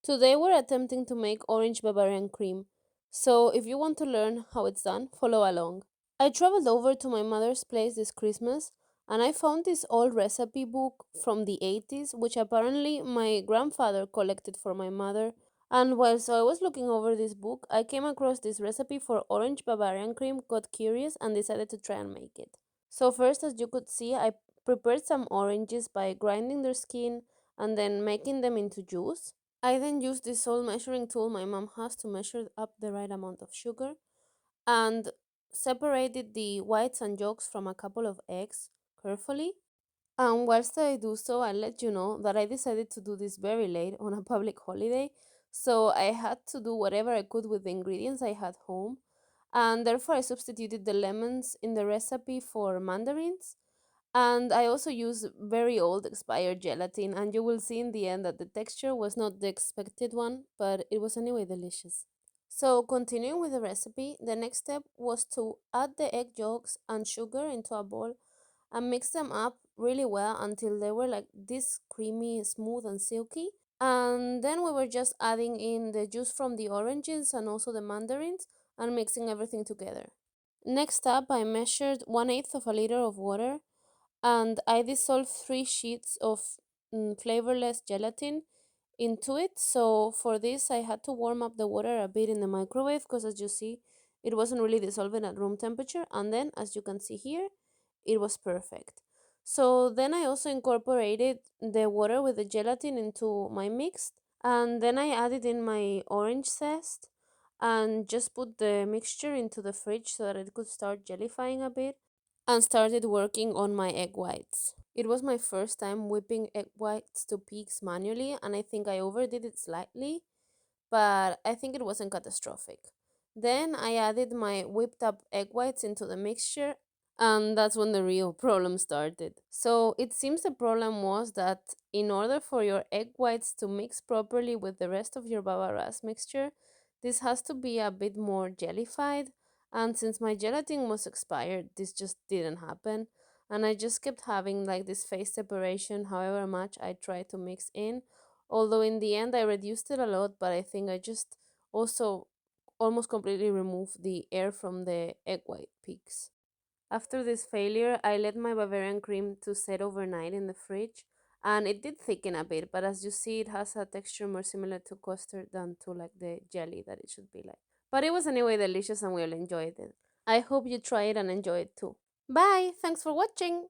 Today we're attempting to make Orange Bavarian Cream. So if you want to learn how it's done, follow along. I traveled over to my mother's place this Christmas and I found this old recipe book from the 80s, which apparently my grandfather collected for my mother. And whilst I was looking over this book, I came across this recipe for Orange Bavarian Cream, got curious, and decided to try and make it. So, first, as you could see, I prepared some oranges by grinding their skin and then making them into juice. I then used this old measuring tool my mom has to measure up the right amount of sugar and separated the whites and yolks from a couple of eggs carefully. And whilst I do so, I'll let you know that I decided to do this very late on a public holiday, so I had to do whatever I could with the ingredients I had home, and therefore I substituted the lemons in the recipe for mandarins, and I also used very old expired gelatin, and you will see in the end that the texture was not the expected one, but it was anyway delicious. So, continuing with the recipe, the next step was to add the egg yolks and sugar into a bowl and mix them up really well until they were like this creamy, smooth, and silky. And then we were just adding in the juice from the oranges and also the mandarins and mixing everything together. Next up, I measured 1/8 of a liter of water and I dissolved 3 sheets of flavorless gelatin into it. So for this, I had to warm up the water a bit in the microwave because, as you see, it wasn't really dissolving at room temperature. And then, as you can see here, it was perfect. So then I also incorporated the water with the gelatin into my mix, and then I added in my orange zest and just put the mixture into the fridge so that it could start jellifying a bit and started working on my egg whites. It was my first time whipping egg whites to peaks manually, and I think I overdid it slightly, but I think it wasn't catastrophic. Then I added my whipped up egg whites into the mixture, and that's when the real problem started. So it seems the problem was that in order for your egg whites to mix properly with the rest of your baba ras mixture, this has to be a bit more jellified. And since my gelatin was expired, this just didn't happen. And I just kept having like this phase separation however much I tried to mix in. Although in the end I reduced it a lot, but I think I just also almost completely removed the air from the egg white peaks. After this failure, I let my Bavarian cream to set overnight in the fridge and it did thicken a bit, but as you see, it has a texture more similar to custard than to like the jelly that it should be like. But it was anyway delicious and we all enjoyed it. I hope you try it and enjoy it too. Bye! Thanks for watching!